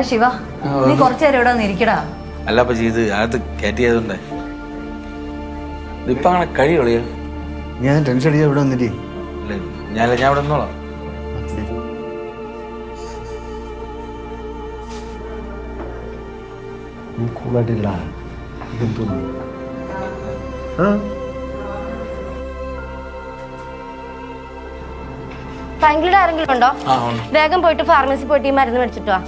ശിവ, നീ കുറച്ചു നേരം ഇവിടെ ഇരിക്കടാ. അല്ല അപ്പൊ ചെയ്ത് അകത്ത് കയറ്റിയതുകൊണ്ടേ ഇപ്പൊ അങ്ങനെ കഴിയുള്ളൂ. ഞാൻ ടെൻഷൻ അടിച്ചാ ഇവിടെ വന്നിട്ടേ. ഞാൻ ഇവിടെ നിന്നോളാം. കൂളായിട്ടില്ല. ബാംഗ്ലൂർ ആരെങ്കിലും ഉണ്ടോ? വേഗം പോയിട്ട് ഫാർമസി പോയിട്ട് ഈ മരുന്ന് മേടിച്ചിട്ട് വാ.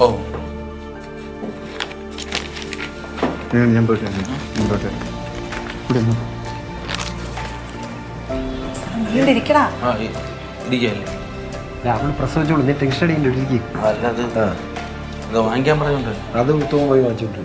ഞാൻ പോയിട്ട് അവള് പ്രസവിച്ചോളൂ. നീ ടെൻഷൻ അടിക്കണ്ടിരിക്കും. വാങ്ങിക്കാൻ പറയുന്നുണ്ട്. അത് ഉത്തമം പോയി വാങ്ങിച്ചോണ്ട്.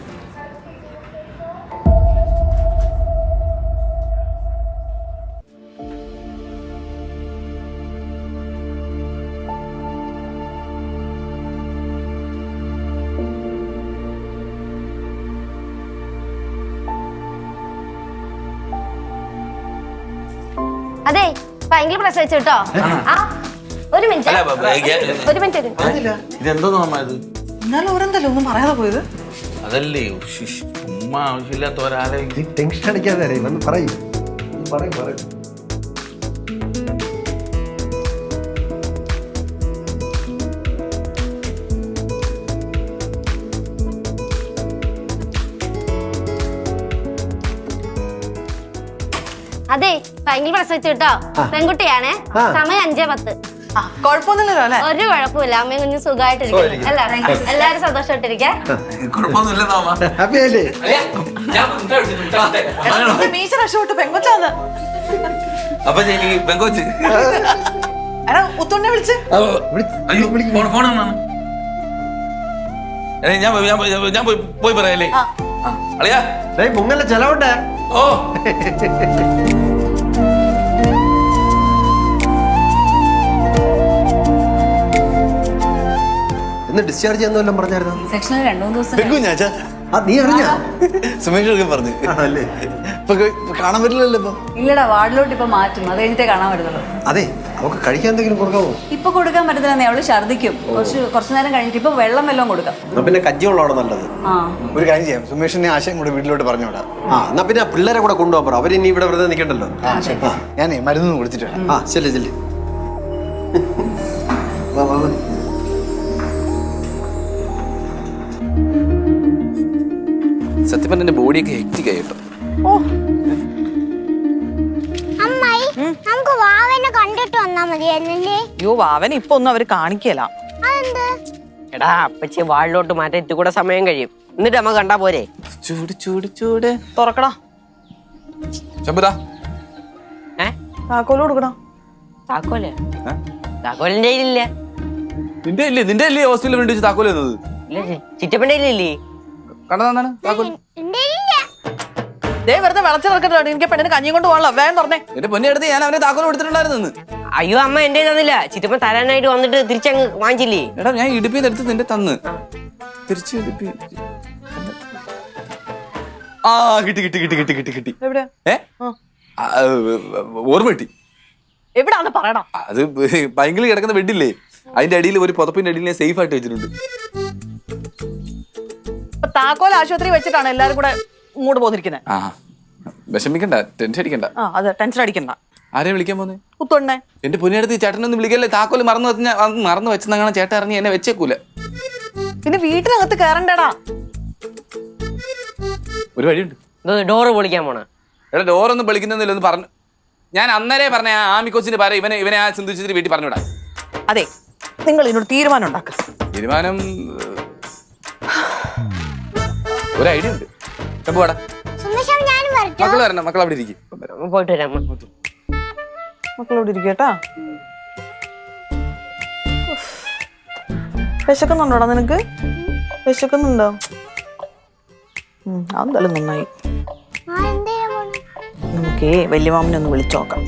അതെ, ഭയങ്കര പ്രസവിച്ചു കേട്ടോ. ഒരു മിനിറ്റ്. ഇതെന്തോന്നു അമ്മ ഇത്? എന്നാലും ഓരെന്തല്ലോ ഒന്നും പറയാതെ പോയത്? അതല്ലേ ഉമ്മ ആവശ്യമില്ലാത്ത ഒരാളെ. നീ ടെൻഷൻ അടിക്കാതെ വന്ന് പറയും. അതെ, ഭയങ്കര പ്രസവിച്ചു കേട്ടോ. പെൺകുട്ടിയാണേ. സമയം 5:10. കുഴപ്പമൊന്നുമില്ലല്ലോ അല്ലേ? ഒരു കുഴപ്പമില്ല. അമ്മയും കുഞ്ഞും സുഖമായിട്ടിരിക്കും. എല്ലാരും സന്തോഷമായിട്ടിരിക്കേ. മീശ രക്ഷപ്പെട്ടു. പെങ്കൊച്ചാന്ന്. അപ്പൊ പെങ്കോച്ച് എടാ ഉത്തുണ്ണെ വിളിച്ച്. ഞാൻ പോയി പറയാല്ലേ. അളിയാ മുങ്ങല്ല ചെലവുണ്ടേ. ഓ ഡിസ്ചാർജ് ചെയ്യാന്നെല്ലാം പറഞ്ഞായിരുന്നു. സെക്ഷനിൽ 2-3 ദിവസം നീ അറിഞ്ഞ സുമേഷ് പറഞ്ഞു ഇപ്പൊ കാണാൻ പറ്റില്ലല്ലോ. ഇപ്പൊ ഇല്ലടാ, വാർഡിലോട്ട് ഇപ്പൊ മാറ്റും. അത് കഴിഞ്ഞിട്ടേ കാണാൻ പറ്റുള്ളൂ. അതെ, അവക്ക് കഴിക്കാൻ എന്തെങ്കിലും കൊടുക്കാമോ? ഇപ്പൊ കൊടുക്കാൻ പറ്റത്തില്ല. അവള് ഛർദിക്കും. കുറച്ചു നേരം കഴിഞ്ഞിട്ട് ഇപ്പൊ വെള്ളം വല്ലതും കൊടുക്കാം. പിന്നെ കജ്ജിയുള്ളതാണ് നല്ലത്. ഒരു കാര്യം ചെയ്യാം, സുമേഷിനെ ആശയം കൂടെ വീട്ടിലോട്ട് പറഞ്ഞോടാ. എന്നാ പിന്നെ പിള്ളേരെ കൂടെ കൊണ്ടുപോകാൻ പറ. അവരിനി ഇവിടെ വെറുതെ നിൽക്കണ്ടല്ലോ. ഞാനേ മരുന്ന് കൊടുത്തിട്ട് ചെല്ലു. സത്യം പറഞ്ഞ എന്റെ ബോഡിയൊക്കെ ഹെക്റ്റിക് ആയിട്ടോ. നമുക്ക് വാവനെ കണ്ടിട്ട് വന്നാ മതിയായിരുന്നല്ലേ? അയ്യോ, വാവനെ ഇപ്പൊ ഒന്നും അവര് കാണിക്കല. എടാ അപ്പച്ചി വാളിലോട്ട് മാറ്റാൻ ഇത്തി കൂടെ സമയം കഴിയും. എന്നിട്ട് നമ്മ കണ്ടാ പോരെ? ചൂട് ചൂട് ചൂട്. തുറക്കടാ. താക്കോല് കൊടുക്കടാ. താക്കോല് താക്കോലിന്റെ ഇല്ല. നിന്റെ അല്ലേ ഹോസ്പിറ്റലിൽ വേണ്ടി താക്കോല് തന്നത്? ഇല്ല, ചിറ്റപ്പന്റെ ഇല്ലേ? കണ്ടതാണ് താക്കോൽ. ദേ വെറുതെ വിളച്ചിറക്കട്ടോ. എനിക്ക് പെണ്ണിന് കഞ്ഞിയും കൊണ്ട് പോകണല്ലോ. വേഗം തുറന്നേ. എന്റെ പൊന്നെ എടുത്ത് ഞാൻ അവനെ താക്കോൽ കൊടുത്തിട്ടുണ്ടായിരുന്നു. അയ്യോ അമ്മ എന്റെ തന്നില്ല. ചിറ്റപ്പൻ തരാനായിട്ട് വന്നിട്ട് തിരിച്ചങ്ങ് വാങ്ങിച്ചില്ലേ? എടാ ഞാൻ ഇടുപ്പിന്ന് എടുത്ത് നിന്റെ തന്ന് തിരിച്ചു ഇടുപ്പി. കിട്ടി. എവിടെ? ഓർമ്മ കിട്ടി. എവിടാന്ന് പറയടാ. അത് ഭയങ്കര കിടക്കുന്ന ബെഡില്ലേ, അതിന്റെ അടിയിൽ ഒരു പുതപ്പിന്റെ അടിയിൽ ഞാൻ സേഫ് ആയിട്ട് വെച്ചിട്ടുണ്ട്. താക്കോൽ ആശുപത്രി വെച്ചിട്ടാണ് എല്ലാരും കൂടെ ഇങ്ങോട്ട് പോന്നിരിക്കുന്നത്. വിഷമിക്കണ്ട, ടെൻഷൻ അടിക്കണ്ട. അതെ, ടെൻഷൻ അടിക്കണ്ട. ആരെ വിളിക്കാൻ പോന്നെ? ഉത്തുണ്ണെ. എന്റെ പൊന്നിയടുത്ത് ചേട്ടനൊന്നും വിളിക്കല്ലേ. താക്കോല് മറന്നു വെച്ചെന്നാണ് ചേട്ടൻ ഇറങ്ങി എന്നെ വെച്ചേക്കൂല. പിന്നെ വീട്ടിനകത്ത് കയറണ്ടടാ. ഒരു വഴിയുണ്ട്. ഡോറ് പൊളിക്കാൻ പോണ. എടാ ഡോറൊന്നും പൊളിക്കുന്നില്ല ഒന്ന് പറഞ്ഞു. ഞാൻ അന്നേരെ പറഞ്ഞ ആമിക്കോച്ചിന് പറ ഇവനെ ആ സിന്ധുച്ചിട്ട് വീട്ടിൽ പറഞ്ഞുവിടാ. അതെ, നിങ്ങൾ ഇതിനോട് തീരുമാനം ഉണ്ടാക്ക. തീരുമാനം ഒരു ഐഡിയ ഉണ്ട്. പോടാ, മക്കള് വരണം. മക്കൾ അവിടെ ഇരിക്കും. പോയിട്ട് വരാം. മക്കളോട് ഇരിക്കട്ടാ. വിശക്കുന്നുണ്ടോടാ നിനക്ക്? വിശക്കുന്നുണ്ടോ? അതെന്തായാലും നന്നായി. നമുക്കേ വലിയ മാമനെ ഒന്ന് വിളിച്ചു നോക്കാം.